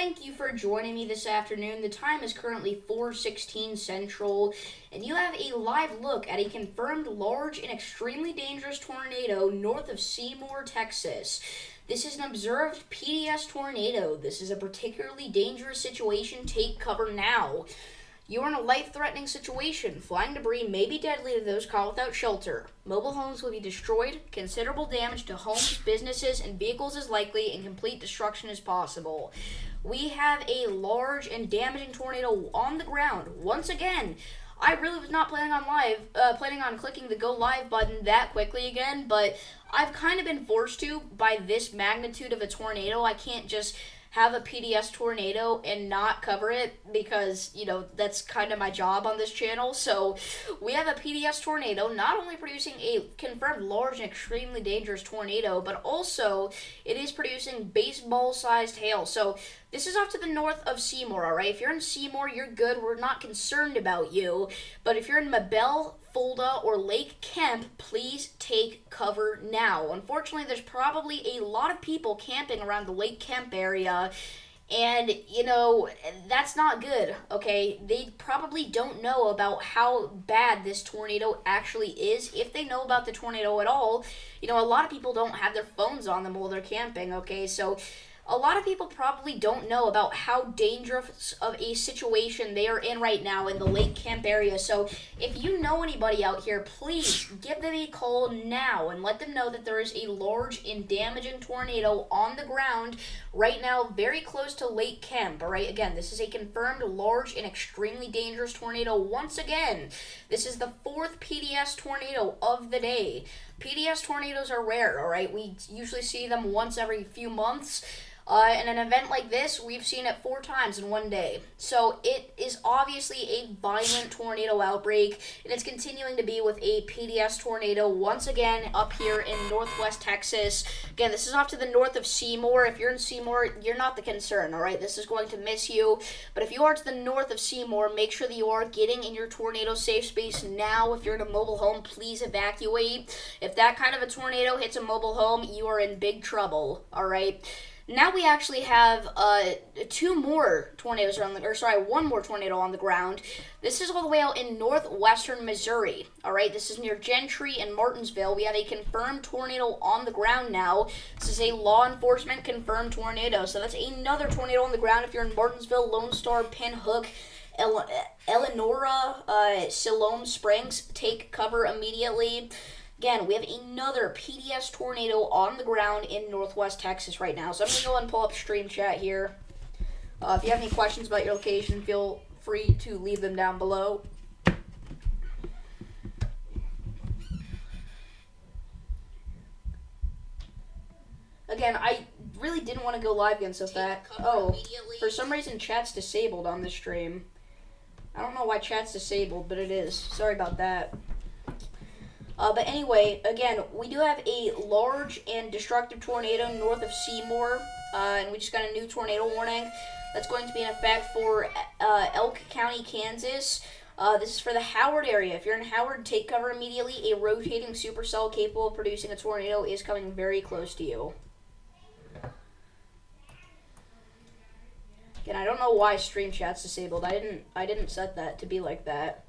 thank you for joining me this afternoon. The time is currently 4:16 Central, and you have a live look at a confirmed large and extremely dangerous tornado north of Seymour, Texas. This is an observed PDS tornado. This is a particularly dangerous situation. Take cover now. You are in a life-threatening situation. Flying debris may be deadly to those caught without shelter. Mobile homes will be destroyed. Considerable damage to homes, businesses, and vehicles is likely, and complete destruction is possible. We have a large and damaging tornado on the ground. Once again, I really was not planning on clicking the go live button that quickly again, but I've kind of been forced to by this magnitude of a tornado. I can't just have a PDS tornado and not cover it because, that's kind of my job on this channel. So we have a PDS tornado not only producing a confirmed large and extremely dangerous tornado, but also it is producing baseball-sized hail. So this is off to the north of Seymour, all right? If you're in Seymour, you're good. We're not concerned about you. But if you're in Mabel, Fulda, or Lake Kemp, please take cover now. Unfortunately, there's probably a lot of people camping around the Lake Kemp area, and, that's not good, okay? They probably don't know about how bad this tornado actually is, if they know about the tornado at all. A lot of people don't have their phones on them while they're camping, okay? So a lot of people probably don't know about how dangerous of a situation they are in right now in the Lake Kemp area. So if you know anybody out here, please give them a call now and let them know that there is a large and damaging tornado on the ground right now very close to Lake Kemp. All right, again, this is a confirmed large and extremely dangerous tornado. Once again, this is the fourth PDS tornado of the day. PDS tornadoes are rare, all right? We usually see them once every few months. In an event like this, we've seen it 4 times in one day. So it is obviously a violent tornado outbreak, and it's continuing to be with a PDS tornado once again up here in northwest Texas. Again, this is off to the north of Seymour. If you're in Seymour, you're not the concern, all right? This is going to miss you. But if you are to the north of Seymour, make sure that you are getting in your tornado safe space now. If you're in a mobile home, please evacuate. If that kind of a tornado hits a mobile home, you are in big trouble, all right? Now we actually have one more tornado on the ground. This is all the way out in northwestern Missouri. All right, this is near Gentry and Martinsville. We have a confirmed tornado on the ground now. This is a law enforcement confirmed tornado. So that's another tornado on the ground if you're in Martinsville, Lone Star, Pinhook, Eleonora, Siloam Springs. Take cover immediately. Again, we have another PDS tornado on the ground in northwest Texas right now. So I'm going to go and pull up stream chat here. If you have any questions about your location, feel free to leave them down below. Again, I really didn't want to go live again so fast. Oh, for some reason chat's disabled on this stream. I don't know why chat's disabled, but it is. Sorry about that. But anyway, again, we do have a large and destructive tornado north of Seymour, and we just got a new tornado warning that's going to be in effect for Elk County, Kansas. This is for the Howard area. If you're in Howard, take cover immediately. A rotating supercell capable of producing a tornado is coming very close to you. Again, I don't know why stream chat's disabled. I didn't set that to be like that.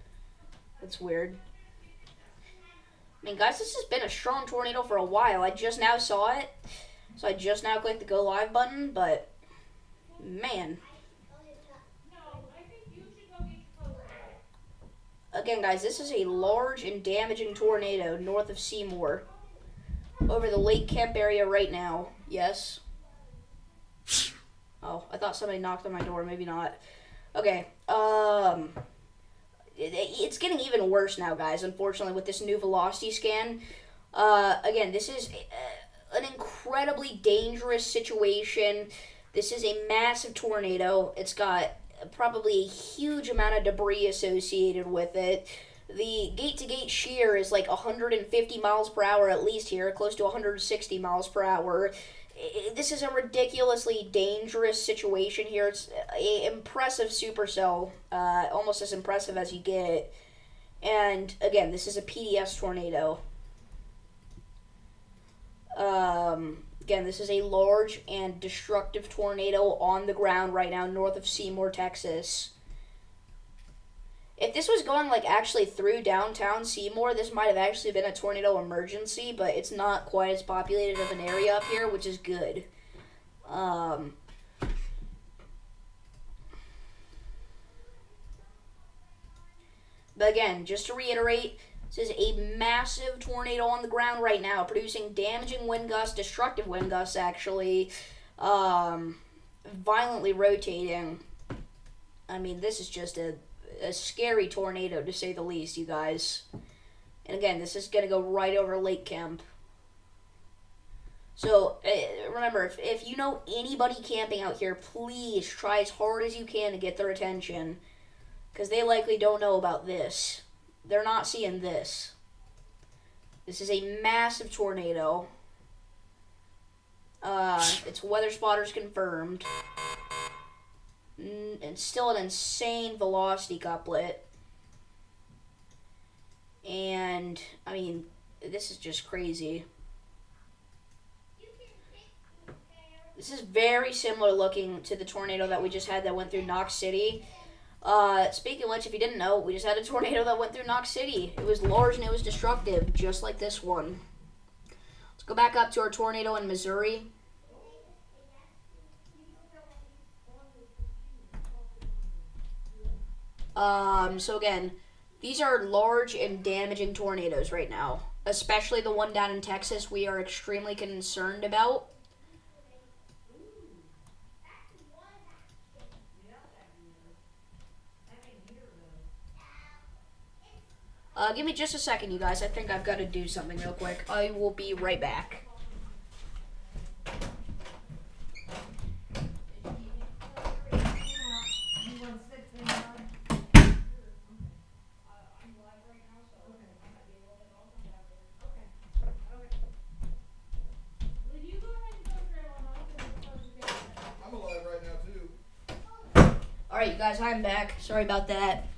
That's weird. I mean, guys, this has been a strong tornado for a while. I just now saw it, so I just now clicked the go live button, but, man. Again, guys, this is a large and damaging tornado north of Seymour, over the Lake Kemp area right now. Yes. Oh, I thought somebody knocked on my door. Maybe not. Okay, it's getting even worse now, guys, unfortunately, with this new velocity scan. Again, this is an incredibly dangerous situation. This is a massive tornado. It's got probably a huge amount of debris associated with it. The gate-to-gate shear is like 150 miles per hour at least here, close to 160 miles per hour. This is a ridiculously dangerous situation here. It's an impressive supercell, almost as impressive as you get. And again, this is a PDS tornado. Again, this is a large and destructive tornado on the ground right now north of Seymour, Texas. If this was going like actually through downtown Seymour, this might have actually been a tornado emergency, but it's not quite as populated of an area up here, which is good. But again, just to reiterate, this is a massive tornado on the ground right now, producing damaging wind gusts, destructive wind gusts actually, violently rotating. I mean, this is just a scary tornado to say the least, you guys. And again, this is going to go right over Lake Kemp. So, remember, if you know anybody camping out here, please try as hard as you can to get their attention. Because they likely don't know about this. They're not seeing this. This is a massive tornado. It's weather spotters confirmed. It's still an insane velocity couplet. And, I mean, this is just crazy. This is very similar looking to the tornado that we just had that went through Knox City. Speaking of which, if you didn't know, we just had a tornado that went through Knox City. It was large and it was destructive, just like this one. Let's go back up to our tornado in Missouri. So again, these are large and damaging tornadoes right now. Especially the one down in Texas we are extremely concerned about. Give me just a second, you guys. I think I've got to do something real quick. I will be right back. Alright, you guys, I'm back. Sorry about that.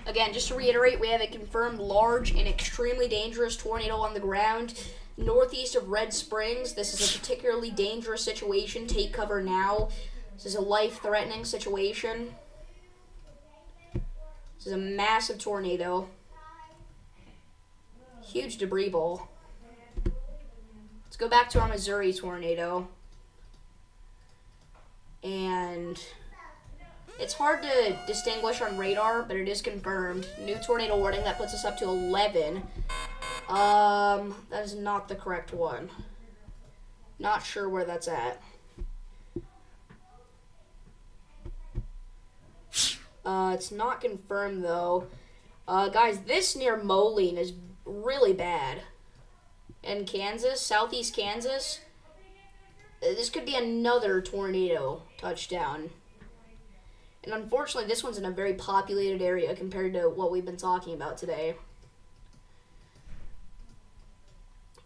Again, just to reiterate, we have a confirmed large and extremely dangerous tornado on the ground northeast of Red Springs. This is a particularly dangerous situation. Take cover now. This is a life-threatening situation. This is a massive tornado. Huge debris bowl. Let's go back to our Missouri tornado. And it's hard to distinguish on radar, but it is confirmed. New tornado warning, that puts us up to 11. That is not the correct one. Not sure where that's at. It's not confirmed, though. Guys, this near Moline is really bad. In Kansas, southeast Kansas. This could be another tornado touchdown. And unfortunately, this one's in a very populated area compared to what we've been talking about today.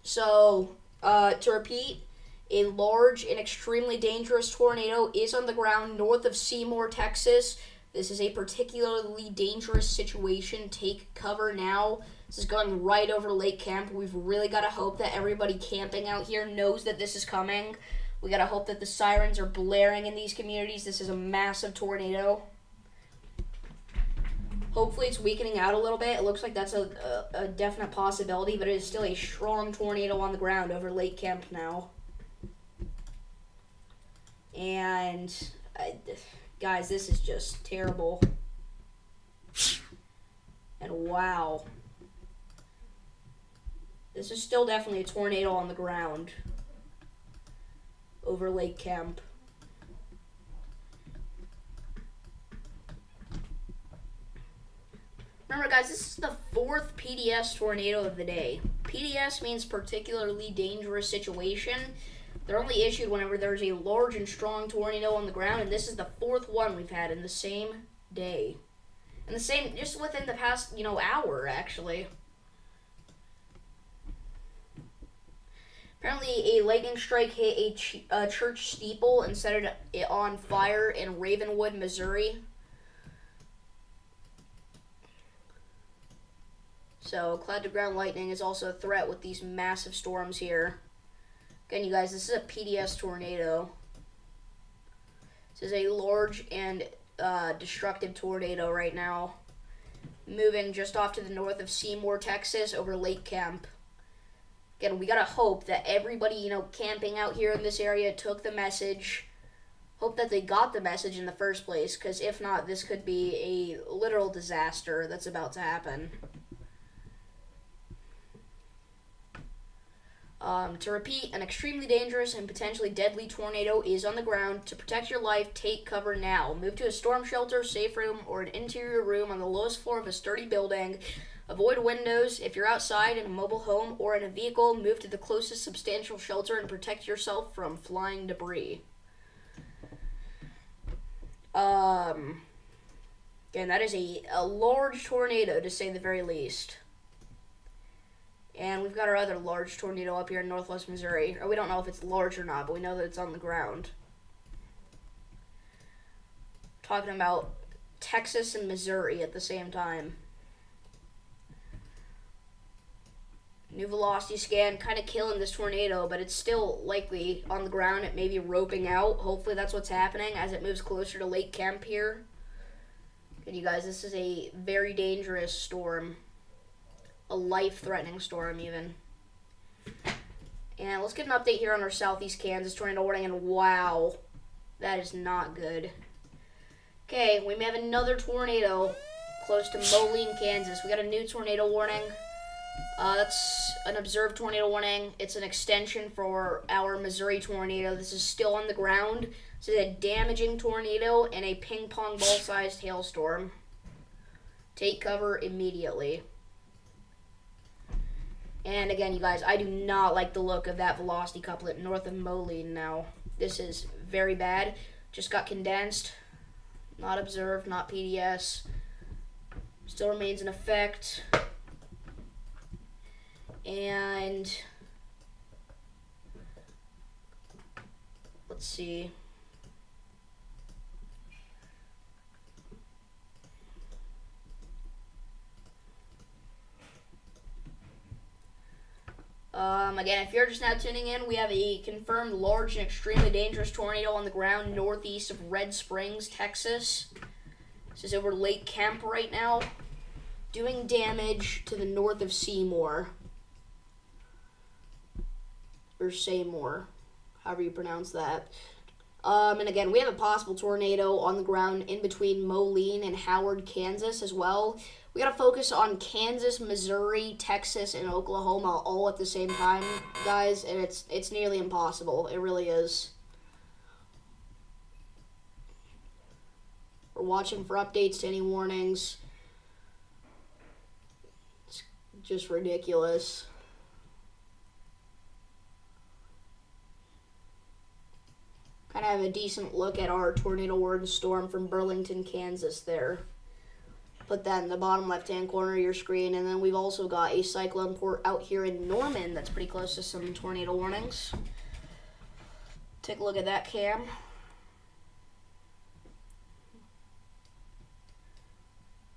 So, to repeat, a large and extremely dangerous tornado is on the ground north of Seymour, Texas. This is a particularly dangerous situation. Take cover now. This is going right over Lake Kemp. We've really got to hope that everybody camping out here knows that this is coming. We got to hope that the sirens are blaring in these communities. This is a massive tornado. Hopefully it's weakening out a little bit. It looks like that's a definite possibility, but it is still a strong tornado on the ground over Lake Kemp now. And, guys, this is just terrible. And wow. This is still definitely a tornado on the ground over Lake Kemp. Remember, guys, this is the 4th PDS tornado of the day. PDS means particularly dangerous situation. They're only issued whenever there's a large and strong tornado on the ground, and this is the 4th one we've had in the same day. And the same, just within the past, hour, actually. Apparently, a lightning strike hit a church steeple and set it on fire in Ravenwood, Missouri. So, cloud-to-ground lightning is also a threat with these massive storms here. Again, you guys, this is a PDS tornado. This is a large and destructive tornado right now. Moving just off to the north of Seymour, Texas, over Lake Kemp. Again, we gotta hope that everybody, camping out here in this area took the message. Hope that they got the message in the first place, because if not, this could be a literal disaster that's about to happen. To repeat, an extremely dangerous and potentially deadly tornado is on the ground. To protect your life, take cover now. Move to a storm shelter, safe room, or an interior room on the lowest floor of a sturdy building. Avoid windows. If you're outside in a mobile home or in a vehicle, move to the closest substantial shelter and protect yourself from flying debris. Again, that is a large tornado, to say the very least. And we've got our other large tornado up here in northwest Missouri. Or we don't know if it's large or not, but we know that it's on the ground. Talking about Texas and Missouri at the same time. New velocity scan, kind of killing this tornado, but it's still likely on the ground. It may be roping out. Hopefully that's what's happening as it moves closer to Lake Kemp here. And you guys, this is a very dangerous storm. A life-threatening storm, even. And let's get an update here on our southeast Kansas tornado warning, and wow, that is not good. Okay, we may have another tornado close to Moline, Kansas. We got a new tornado warning. That's an observed tornado warning. It's an extension for our Missouri tornado. This is still on the ground. This is a damaging tornado and a ping-pong ball-sized hailstorm. Take cover immediately. And again, you guys, I do not like the look of that velocity couplet north of Moline now. This is very bad. Just got condensed. Not observed, not PDS. Still remains in effect. And let's see. Again, if you're just now tuning in, we have a confirmed large and extremely dangerous tornado on the ground northeast of Red Springs, Texas. This is over Lake Kemp right now, doing damage to the north of Seymour. Or Seymour, however you pronounce that. And again, we have a possible tornado on the ground in between Moline and Howard, Kansas as well. We gotta focus on Kansas, Missouri, Texas, and Oklahoma all at the same time, guys, and it's nearly impossible. It really is. We're watching for updates to any warnings. It's just ridiculous. Kind of have a decent look at our tornado warning storm from Burlington, Kansas there. Put that in the bottom left-hand corner of your screen. And then we've also got a cyclone port out here in Norman that's pretty close to some tornado warnings. Take a look at that cam.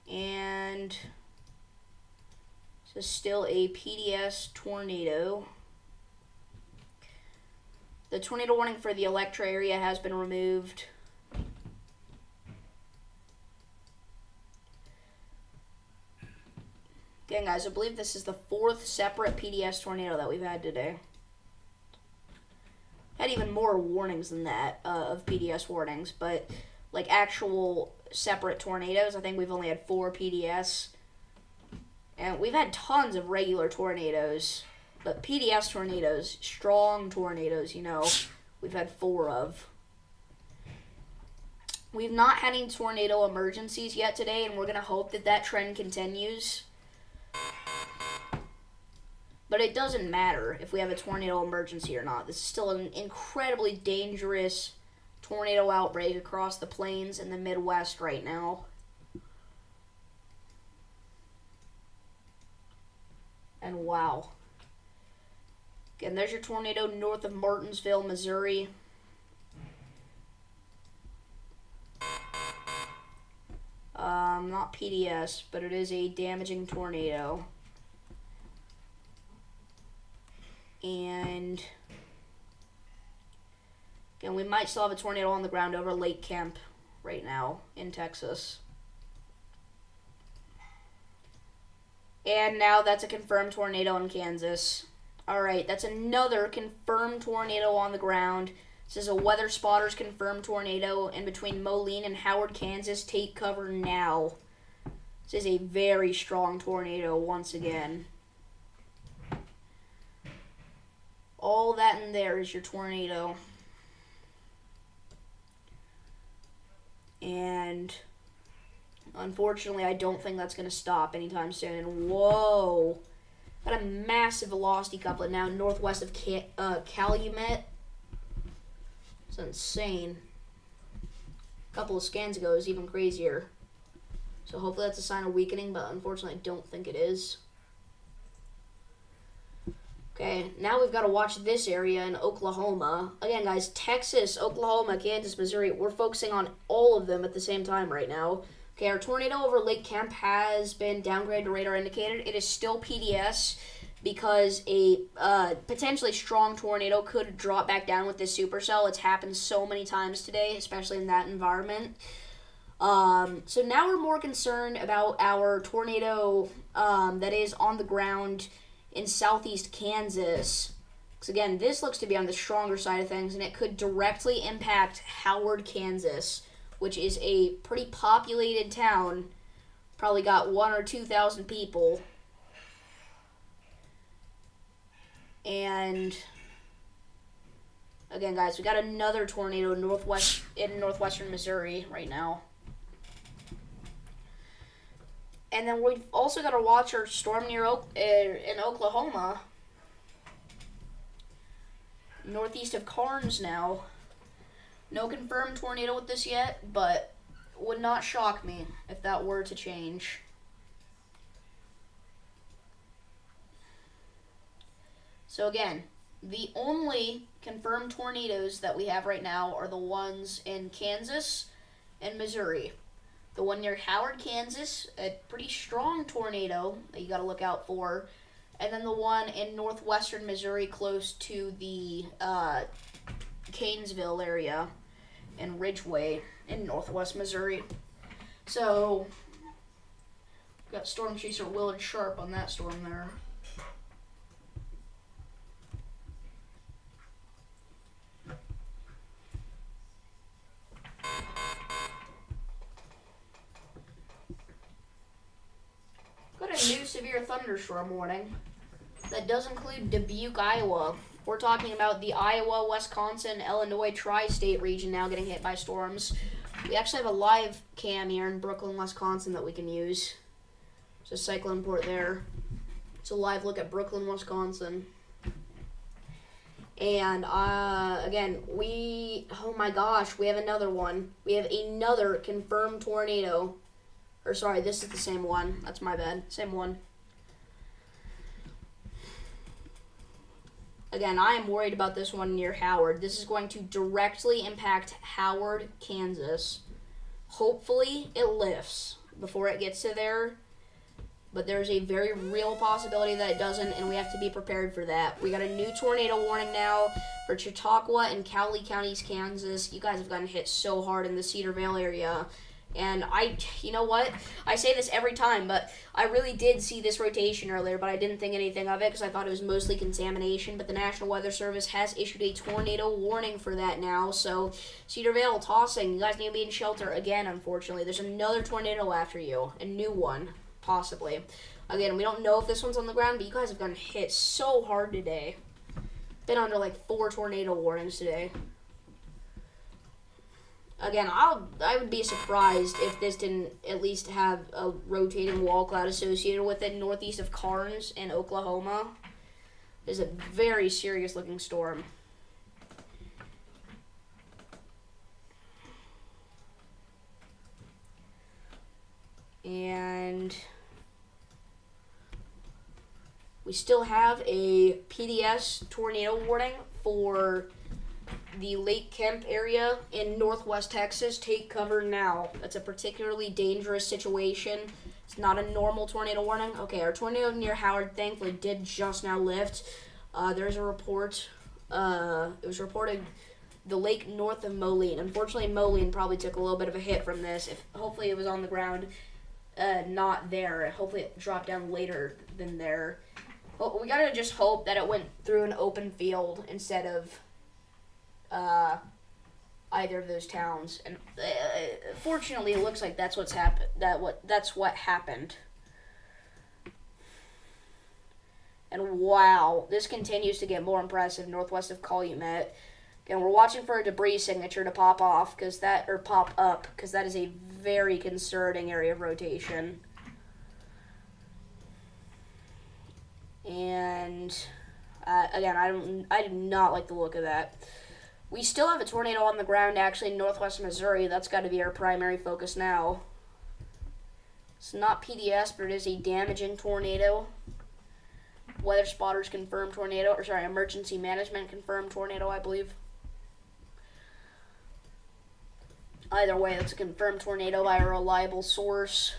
And this is still a PDS tornado. The tornado warning for the Electra area has been removed. Again, guys, I believe this is the 4th separate PDS tornado that we've had today. Had even more warnings than that of PDS warnings, but like actual separate tornadoes, I think we've only had 4 PDS. And we've had tons of regular tornadoes, but PDS tornadoes, strong tornadoes, we've had 4 of. We've not had any tornado emergencies yet today, and we're going to hope that that trend continues. But it doesn't matter if we have a tornado emergency or not. This is still an incredibly dangerous tornado outbreak across the plains and the Midwest right now. And wow. Again, there's your tornado north of Martinsville, Missouri. Not PDS, but it is a damaging tornado. And Again, we might still have a tornado on the ground over Lake Kemp right now in Texas. And now that's a confirmed tornado in Kansas. Alright, that's another confirmed tornado on the ground. This is a weather spotters confirmed tornado in between Moline and Howard, Kansas. Take cover now. This is a very strong tornado once again. All that in there is your tornado. And unfortunately, I don't think that's going to stop anytime soon. Whoa. Got a massive velocity couplet now northwest of Calumet. It's insane. A couple of scans ago, it was even crazier. So hopefully that's a sign of weakening, but unfortunately I don't think it is. Okay, now we've got to watch this area in Oklahoma. Again, guys, Texas, Oklahoma, Kansas, Missouri, we're focusing on all of them at the same time right now. Okay, our tornado over Lake Kemp has been downgraded to radar indicated. It is still PDS because a potentially strong tornado could drop back down with this supercell. It's happened so many times today, especially in that environment. So now we're more concerned about our tornado that is on the ground in southeast Kansas. Because again, this looks to be on the stronger side of things, and it could directly impact Howard, Kansas, which is a pretty populated town. Probably got 1,000 or 2,000 people. And again, guys, we got another tornado in northwestern Missouri right now. And then we've also got to watch our storm in Oklahoma. Northeast of Karnes now. No confirmed tornado with this yet, but would not shock me if that were to change. So again, the only confirmed tornadoes that we have right now are the ones in Kansas and Missouri. The one near Howard, Kansas, a pretty strong tornado that you got to look out for. And then the one in northwestern Missouri close to the Canesville area and Ridgeway in northwest Missouri. So, got Storm Chaser Willard Sharp on that storm there. Got a new severe thunderstorm warning that does include Dubuque, Iowa. We're talking about the Iowa, Wisconsin, Illinois tri-state region now getting hit by storms. We actually have a live cam here in Brooklyn, Wisconsin that we can use. There's a cyclone port there. It's a live look at Brooklyn, Wisconsin. And again, oh my gosh, we have another one. We have another confirmed tornado. Or sorry, this is the same one. That's my bad. Same one. Again, I am worried about this one near Howard. This is going to directly impact Howard, Kansas. Hopefully, it lifts before it gets to there. But there's a very real possibility that it doesn't, and we have to be prepared for that. We got a new tornado warning now for Chautauqua and Cowley counties, Kansas. You guys have gotten hit so hard in the Cedar Vale area. And you know what? I say this every time, but I really did see this rotation earlier, but I didn't think anything of it because I thought it was mostly contamination. But the National Weather Service has issued a tornado warning for that now. So Cedar Vale, tossing. You guys need to be in shelter again, unfortunately. There's another tornado after you. A new one, possibly. Again, we don't know if this one's on the ground, but you guys have gotten hit so hard today. Been under like 4 tornado warnings today. Again, I would be surprised if this didn't at least have a rotating wall cloud associated with it northeast of Karnes in Oklahoma. It's a very serious looking storm. And we still have a PDS tornado warning for the Lake Kemp area in northwest Texas. Take cover now. That's a particularly dangerous situation. It's not a normal tornado warning. Okay, our tornado near Howard thankfully did just now lift. There's a report. It was reported the lake north of Moline. Unfortunately, Moline probably took a little bit of a hit from this. Hopefully it was on the ground, not there. Hopefully it dropped down later than there. Well, we gotta just hope that it went through an open field instead of either of those towns. And fortunately, it looks like that's what's happened. That's what happened. And wow, this continues to get more impressive northwest of Calumet. Again, we're watching for a debris signature to pop up because that is a very concerning area of rotation. And again, I do not like the look of that. We still have a tornado on the ground actually in northwest Missouri. That's got to be our primary focus now. It's not PDS, but it is a damaging tornado. Weather spotters confirmed tornado, or sorry, emergency management confirmed tornado, I believe. Either way, that's a confirmed tornado by a reliable source.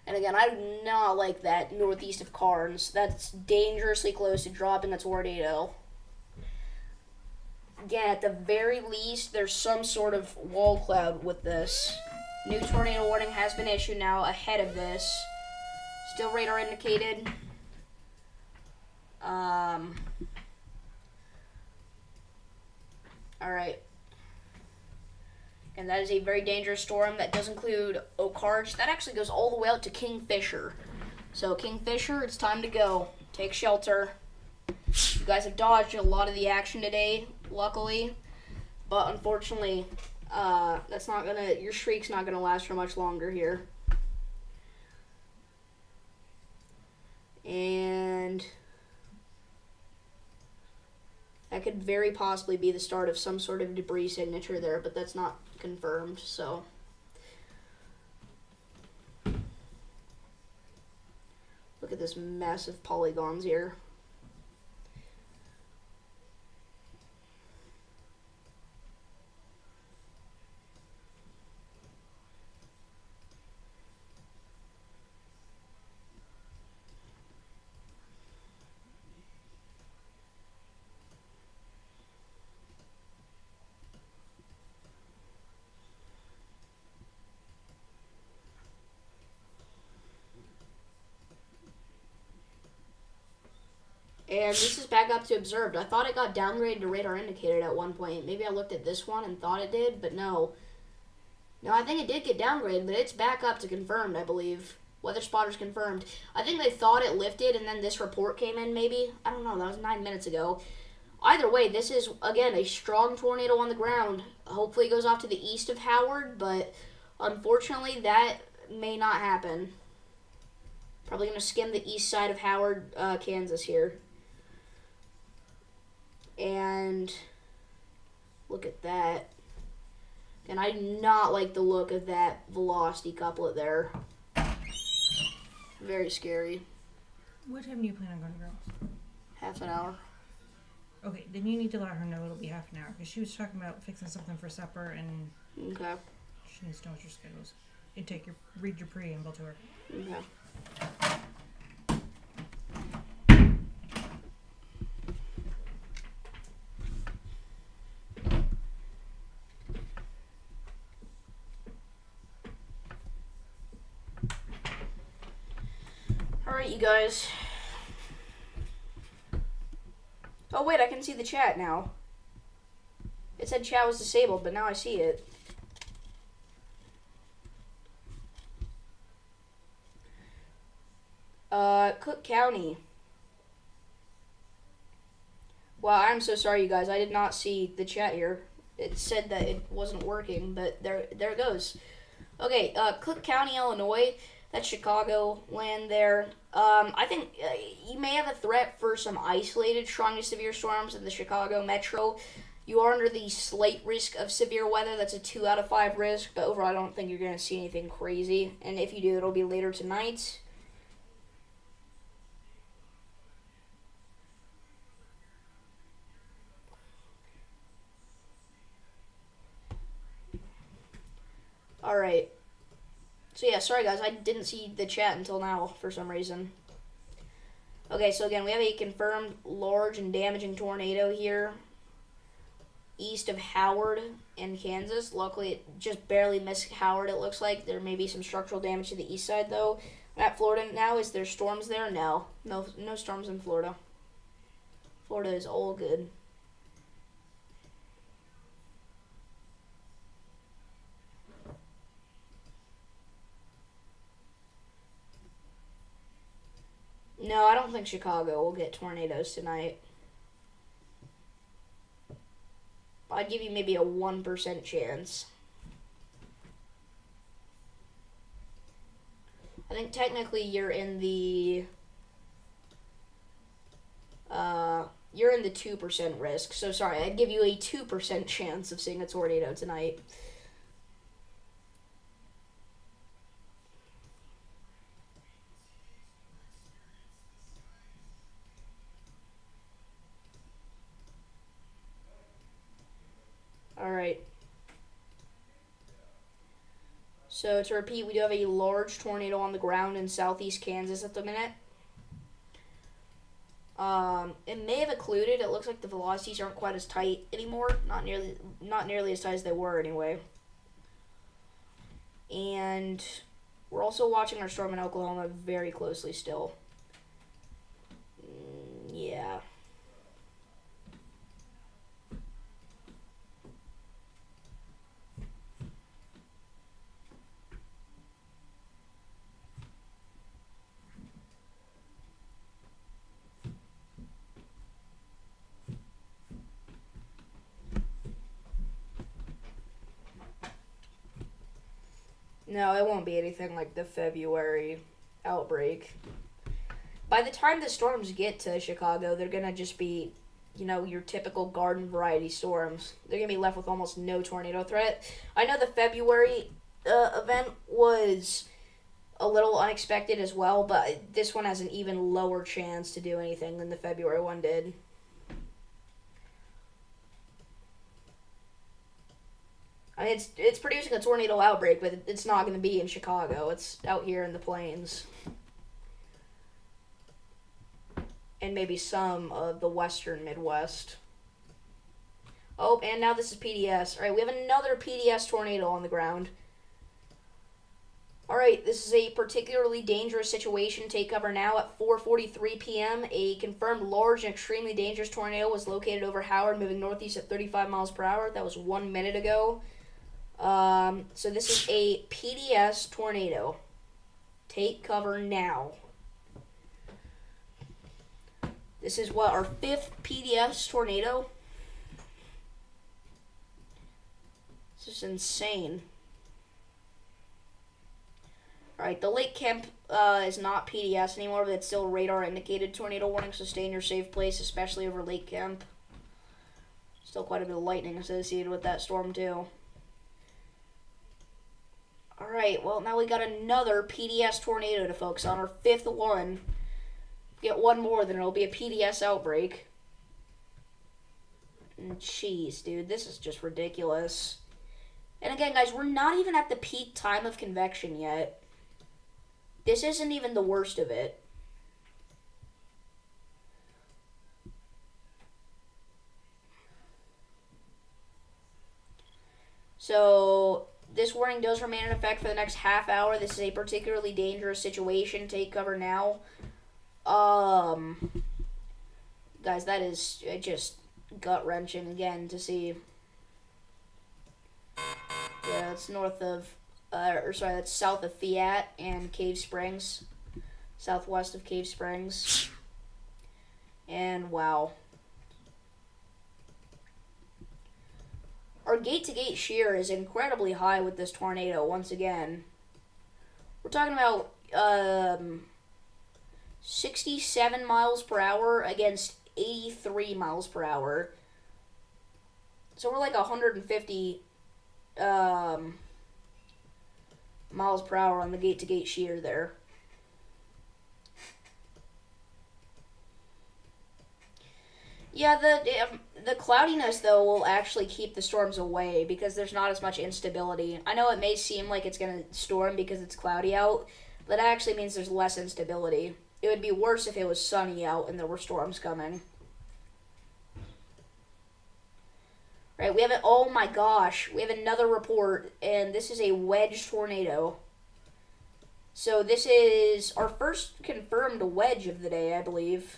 And again, I do not like that northeast of Carnes. That's dangerously close to dropping a tornado. Again, at the very least, there's some sort of wall cloud with this. New tornado warning has been issued now ahead of this. Still radar indicated. Alright. And that is a very dangerous storm. That does include Oak Arch. That actually goes all the way out to Kingfisher. So, Kingfisher, it's time to go. Take shelter. You guys have dodged a lot of the action today, luckily. But unfortunately, your streak's not gonna last for much longer here. And that could very possibly be the start of some sort of debris signature there, but that's not confirmed, so. Look at this mess of polygons here. And this is back up to observed. I thought it got downgraded to radar indicated at one point. Maybe I looked at this one and thought it did, but no. No, I think it did get downgraded, but it's back up to confirmed, I believe. Weather spotters confirmed. I think they thought it lifted, and then this report came in, maybe. I don't know, that was 9 minutes ago. Either way, this is, again, a strong tornado on the ground. Hopefully it goes off to the east of Howard, but unfortunately that may not happen. Probably going to skim the east side of Howard, Kansas here. And look at that. And I do not like the look of that velocity couplet there. Very scary. What time do you plan on going to girls? Half an hour. Okay, then you need to let her know it'll be half an hour, because she was talking about fixing something for supper, and Okay. she needs to know what your schedule is. You read your preamble to her. Okay. Alright, you guys. Oh, wait, I can see the chat now. It said chat was disabled, but now I see it. Cook County. Wow, I'm so sorry, you guys. I did not see the chat here. It said that it wasn't working, but there it goes. Okay, Cook County, Illinois. That's Chicago land there. I think you may have a threat for some isolated strong to severe storms in the Chicago metro. You are under the slight risk of severe weather. That's a 2 out of 5 risk, but overall I don't think you're going to see anything crazy. And if you do, it'll be later tonight. Alright. So yeah, sorry guys, I didn't see the chat until now for some reason. Okay, so again, we have a confirmed large and damaging tornado here. east of Howard in Kansas. Luckily, it just barely missed Howard, it looks like. There may be some structural damage to the east side, though. At Florida now, is there storms there? No. No storms in Florida. Florida is all good. No, I don't think Chicago will get tornadoes tonight. I'd give you maybe a 1% chance. I think technically you're in the 2% risk. So sorry, I'd give you a 2% chance of seeing a tornado tonight. Alright. So to repeat, we do have a large tornado on the ground in southeast Kansas at the minute. It may have occluded. It looks like the velocities aren't quite as tight anymore. Not nearly as tight as they were anyway. And we're also watching our storm in Oklahoma very closely still. Yeah. No, it won't be anything like the February outbreak. By the time the storms get to Chicago, they're going to just be, your typical garden variety storms. They're going to be left with almost no tornado threat. I know the February event was a little unexpected as well, but this one has an even lower chance to do anything than the February one did. I mean, it's producing a tornado outbreak, but it's not going to be in Chicago. It's out here in the plains. And maybe some of the western Midwest. Oh, and now this is PDS. Alright, we have another PDS tornado on the ground. Alright, this is a particularly dangerous situation. Take cover now at 4:43 p.m. A confirmed large and extremely dangerous tornado was located over Howard, moving northeast at 35 miles per hour. That was 1 minute ago. So this is a PDS tornado. Take cover now. This is our 5th PDS tornado. This is insane. Alright, the Lake Kemp is not PDS anymore, but it's still radar indicated tornado warning, so stay in your safe place, especially over Lake Kemp. Still quite a bit of lightning associated with that storm too. Alright, well, now we got another PDS tornado to focus on, our 5th one. Get one more, then it'll be a PDS outbreak. And jeez, dude, this is just ridiculous. And again, guys, we're not even at the peak time of convection yet. This isn't even the worst of it. So this warning does remain in effect for the next half hour. This is a particularly dangerous situation. Take cover now. Guys, that is just gut-wrenching again to see. Yeah, it's that's south of Fiat and Cave Springs. Southwest of Cave Springs. And wow. Our gate-to-gate shear is incredibly high with this tornado, once again. We're talking about, 67 miles per hour against 83 miles per hour. So we're like 150 miles per hour on the gate-to-gate shear there. Yeah, the cloudiness, though, will actually keep the storms away because there's not as much instability. I know it may seem like it's going to storm because it's cloudy out, but that actually means there's less instability. It would be worse if it was sunny out and there were storms coming. Right, we have it. Oh my gosh, we have another report, and this is a wedge tornado. So this is our first confirmed wedge of the day, I believe.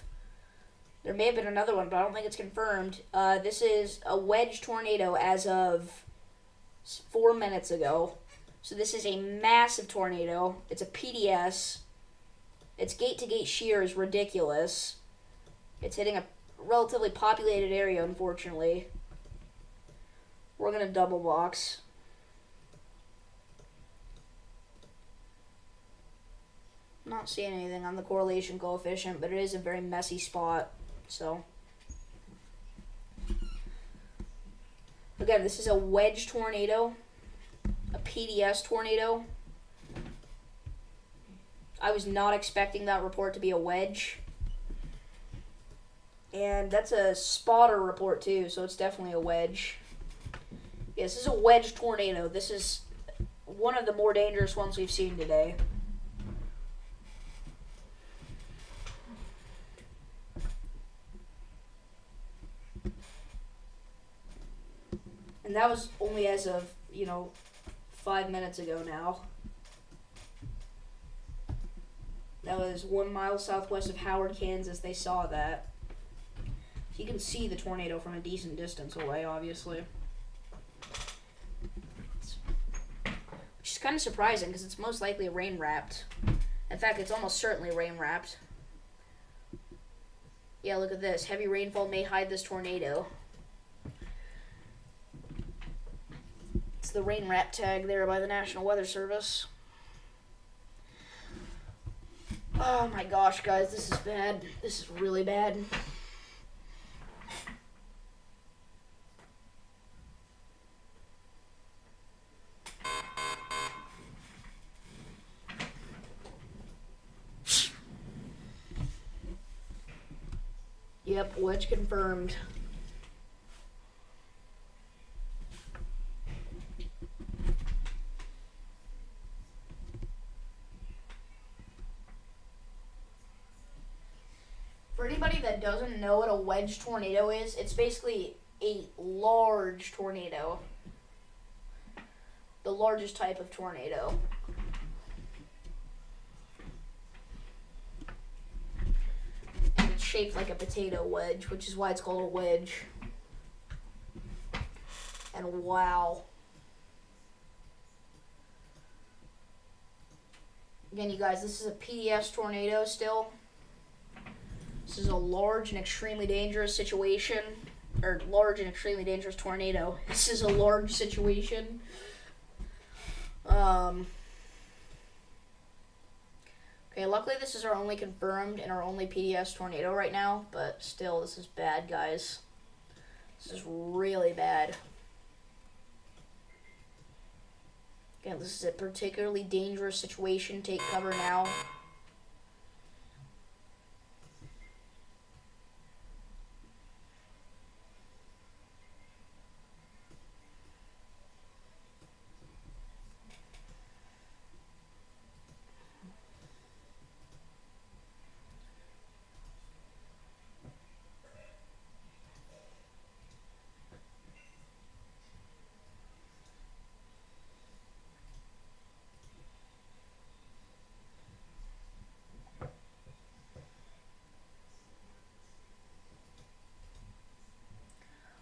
There may have been another one, but I don't think it's confirmed. This is a wedge tornado as of 4 minutes ago. So this is a massive tornado. It's a PDS. Its gate-to-gate shear is ridiculous. It's hitting a relatively populated area, unfortunately. We're going to double box. I'm not seeing anything on the correlation coefficient, but it is a very messy spot. So, again, this is a wedge tornado, a PDS tornado. I was not expecting that report to be a wedge. And that's a spotter report too, so it's definitely a wedge. Yes, this is a wedge tornado. This is one of the more dangerous ones we've seen today. And that was only as of, 5 minutes ago now. That was 1 mile southwest of Howard, Kansas. They saw that. You can see the tornado from a decent distance away, obviously. Which is kind of surprising because it's most likely rain-wrapped. In fact, it's almost certainly rain-wrapped. Yeah, look at this. Heavy rainfall may hide this tornado. It's the rain wrap tag there by the National Weather Service. Oh my gosh, guys, this is bad. This is really bad. Yep, wedge confirmed. For anybody that doesn't know what a wedge tornado is, it's basically a large tornado. The largest type of tornado. And it's shaped like a potato wedge, which is why it's called a wedge. And wow. Again, you guys, this is a PDS tornado still. This is a large and extremely dangerous situation, or large and extremely dangerous tornado. This is a large situation. Okay, luckily this is our only confirmed and our only PDS tornado right now, but still, this is bad, guys. This is really bad. Again, this is a particularly dangerous situation. Take cover now.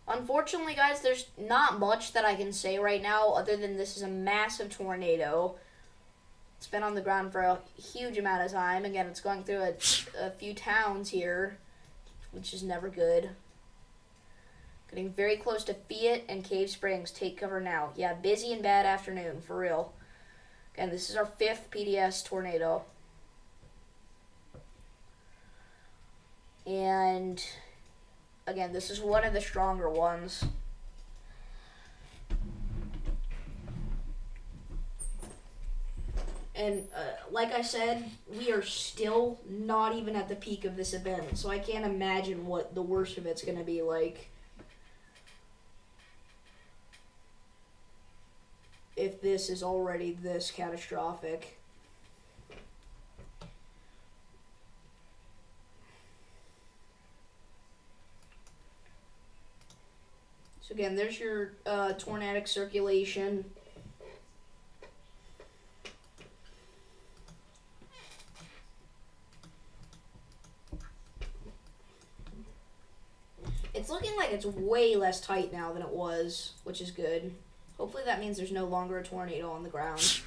Unfortunately, guys, there's not much that I can say right now other than this is a massive tornado. It's been on the ground for a huge amount of time. Again, it's going through a few towns here, which is never good. Getting very close to Fiat and Cave Springs. Take cover now. Yeah, busy and bad afternoon, for real. Again, this is our 5th PDS tornado. And again, this is one of the stronger ones. And like I said, we are still not even at the peak of this event, so I can't imagine what the worst of it's going to be like. If this is already this catastrophic. So again, there's your tornadic circulation. It's looking like it's way less tight now than it was, which is good. Hopefully that means there's no longer a tornado on the ground.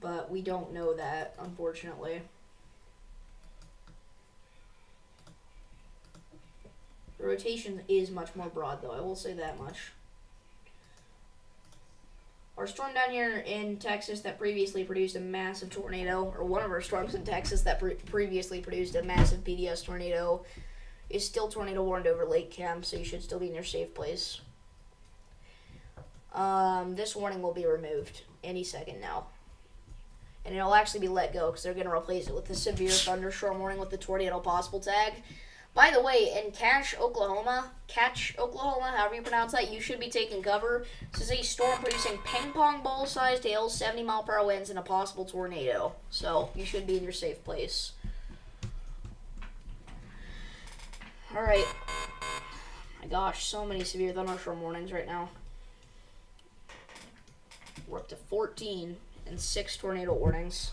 But we don't know that, unfortunately. The rotation is much more broad, though. I will say that much. Our storm down here in Texas that previously produced a massive tornado, or one of our storms in Texas that previously produced a massive PDS tornado, is still tornado warned over Lake Cam, so you should still be in your safe place. This warning will be removed any second now. And it'll actually be let go because they're going to replace it with the severe thunderstorm warning with the tornado possible tag. By the way, in Cache, Oklahoma, however you pronounce that, you should be taking cover. This is a storm producing ping pong ball sized hail, 70 mile per hour winds, and a possible tornado. So you should be in your safe place. Alright. My gosh, so many severe thunderstorm warnings right now. We're up to 14 and 6 tornado warnings.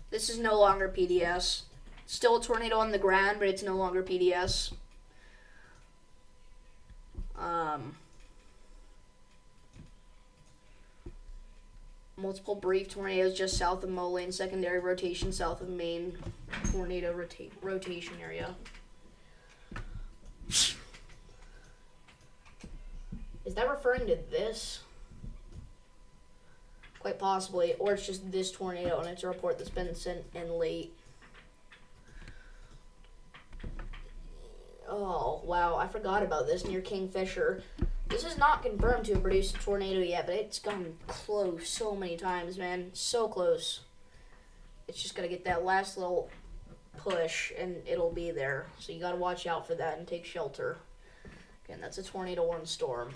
This is no longer PDS. Still a tornado on the ground, but it's no longer PDS. Multiple brief tornadoes just south of Moline, secondary rotation south of Maine, tornado rotation area. Is that referring to this? Quite possibly, or it's just this tornado and it's a report that's been sent in late. Oh, wow, I forgot about this near Kingfisher. This is not confirmed to have produced a tornado yet, but it's gone close so many times, man. So close. It's just got to get that last little push, and it'll be there. So you got to watch out for that and take shelter. Again, that's a tornado-warned storm.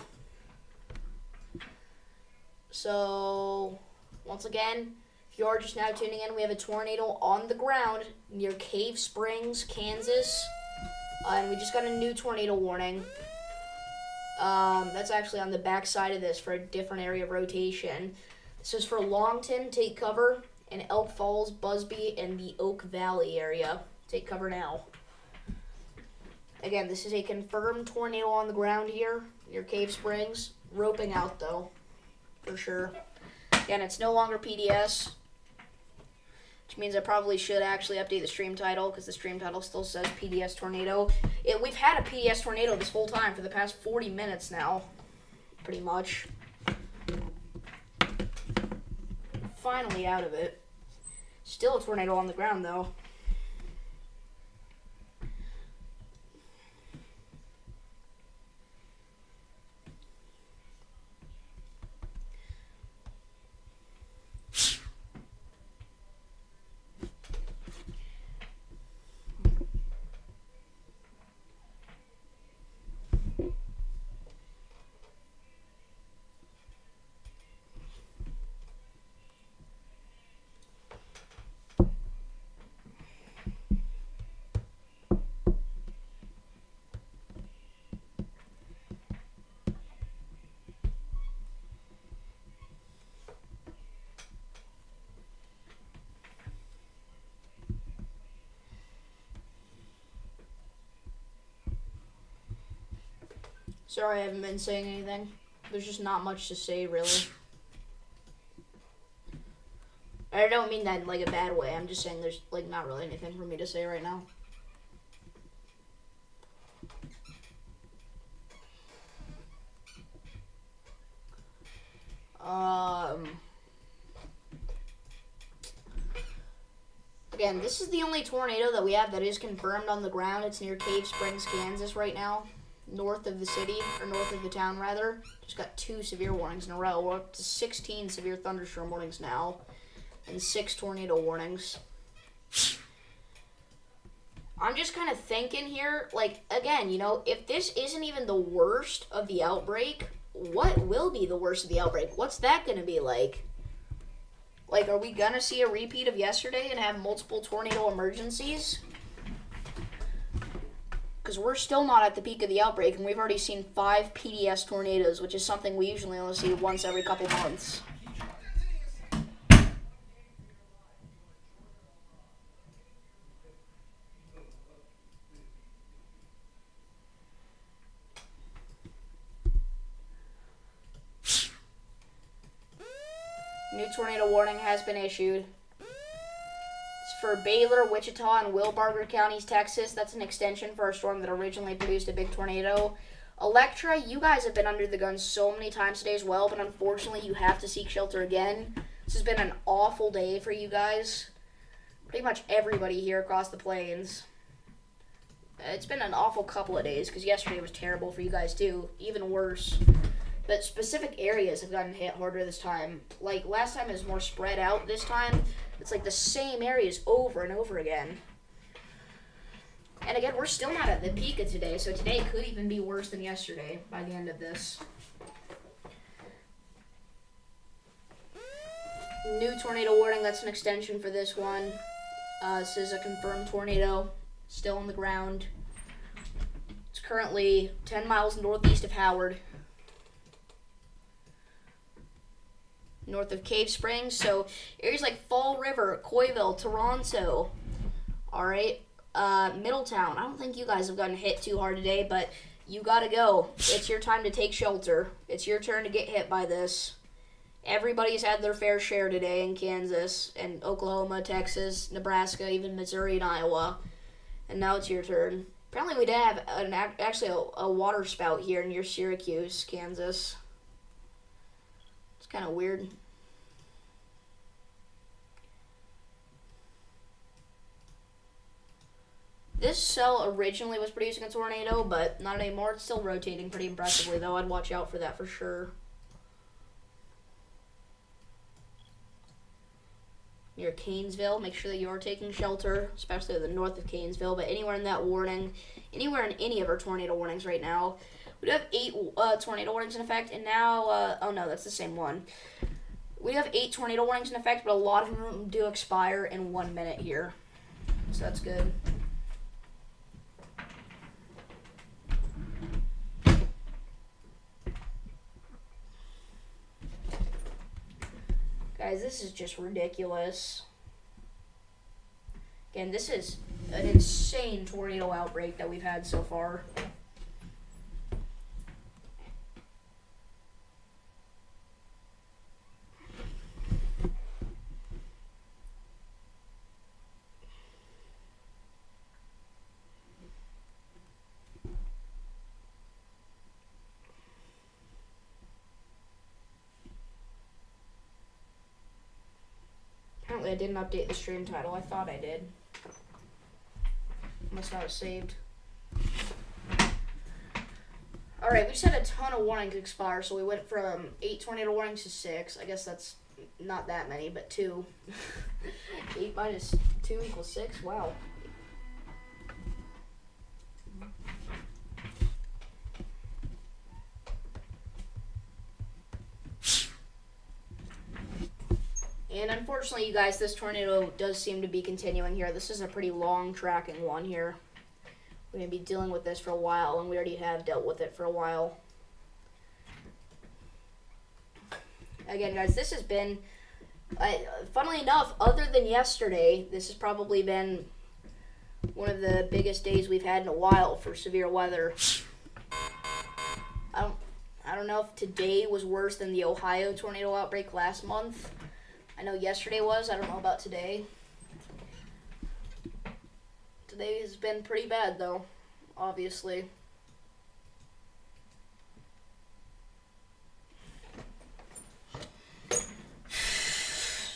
So, once again, if you are just now tuning in, we have a tornado on the ground near Cave Springs, Kansas. And we just got a new tornado warning. That's actually on the back side of this for a different area of rotation. This is for Longton, take cover, and Elk Falls, Busby, and the Oak Valley area. Take cover now. Again, this is a confirmed tornado on the ground here near Cave Springs. Roping out, though, for sure. Again, it's no longer PDS, which means I probably should actually update the stream title because the stream title still says PDS tornado. We've had a PDS tornado this whole time for the past 40 minutes now, pretty much. Finally out of it. Still a tornado on the ground, though. Sorry I haven't been saying anything. There's just not much to say, really. I don't mean that in, like, a bad way. I'm just saying there's, like, not really anything for me to say right now. Again, this is the only tornado that we have that is confirmed on the ground. It's near Cave Springs, Kansas right now. North of the city, or north of the town, rather. Just got 2 severe warnings in a row. We're up to 16 severe thunderstorm warnings now. and 6 tornado warnings. I'm just kind of thinking here, like, again, you know, if this isn't even the worst of the outbreak, what will be the worst of the outbreak? What's that going to be like? Like, are we going to see a repeat of yesterday and have multiple tornado emergencies? Because we're still not at the peak of the outbreak, and we've already seen 5 PDS tornadoes, which is something we usually only see once every couple months. New tornado warning has been issued. It's for Baylor, Wichita, and Wilbarger counties, Texas. That's an extension for a storm that originally produced a big tornado. Electra, you guys have been under the gun so many times today as well, but unfortunately you have to seek shelter again. This has been an awful day for you guys. Pretty much everybody here across the plains. It's been an awful couple of days, because yesterday was terrible for you guys too. Even worse. But specific areas have gotten hit harder this time. Like, last time it was more spread out. This time, it's like the same areas over and over again. And again, we're still not at the peak of today, so today could even be worse than yesterday by the end of this. New tornado warning, that's an extension for this one. This is a confirmed tornado, still on the ground. It's currently 10 miles northeast of Howard. North of Cave Springs, so areas like Fall River, Coyville, Toronto, alright, Middletown. I don't think you guys have gotten hit too hard today, but you gotta go. It's your time to take shelter. It's your turn to get hit by this. Everybody's had their fair share today in Kansas, and Oklahoma, Texas, Nebraska, even Missouri and Iowa, and now it's your turn. Apparently we did have actually a water spout here near Syracuse, Kansas. It's kind of weird. This cell originally was producing a tornado, but not anymore. It's still rotating pretty impressively, though. I'd watch out for that for sure. Near Canesville, make sure that you are taking shelter, especially to the north of Canesville, but anywhere in that warning, anywhere in any of our tornado warnings right now. We do have 8 tornado warnings in effect, and now, oh no, that's the same one. We have 8 tornado warnings in effect, but a lot of them do expire in 1 minute here. So that's good. Guys, this is just ridiculous. Again, this is an insane tornado outbreak that we've had so far. Apparently I didn't update the stream title. I thought I did. Must not have saved. Alright, we just had a ton of warnings expire, so we went from 8 tornado warnings to 6. I guess that's not that many, but 2. 8 minus 2 equals 6? Wow. And unfortunately, you guys, this tornado does seem to be continuing here. This is a pretty long tracking one here. We're going to be dealing with this for a while, and we already have dealt with it for a while. Again, guys, this has been, funnily enough, other than yesterday, this has probably been one of the biggest days we've had in a while for severe weather. I don't know if today was worse than the Ohio tornado outbreak last month. I know yesterday was. I don't know about today. Today has been pretty bad, though, obviously.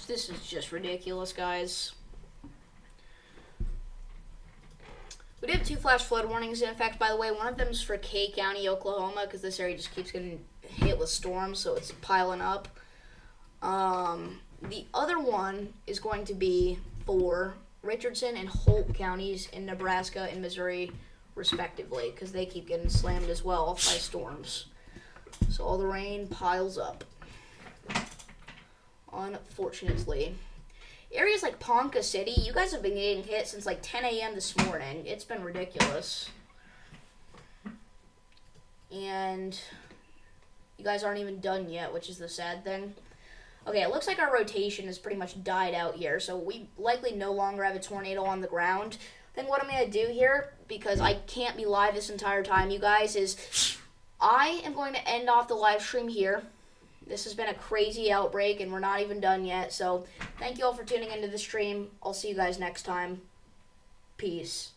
This is just ridiculous, guys. We do have 2 flash flood warnings in effect, by the way. One of them is for Kay County, Oklahoma, because this area just keeps getting hit with storms, so it's piling up. the other one is going to be for Richardson and Holt counties in Nebraska and Missouri, respectively, because they keep getting slammed as well by storms. So all the rain piles up, unfortunately. Areas like Ponca City, you guys have been getting hit since like 10 a.m. this morning. It's been ridiculous. And you guys aren't even done yet, which is the sad thing. Okay, it looks like our rotation has pretty much died out here, so we likely no longer have a tornado on the ground. Then what I'm going to do here, because I can't be live this entire time, you guys, is I am going to end off the live stream here. This has been a crazy outbreak, and we're not even done yet. So thank you all for tuning into the stream. I'll see you guys next time. Peace.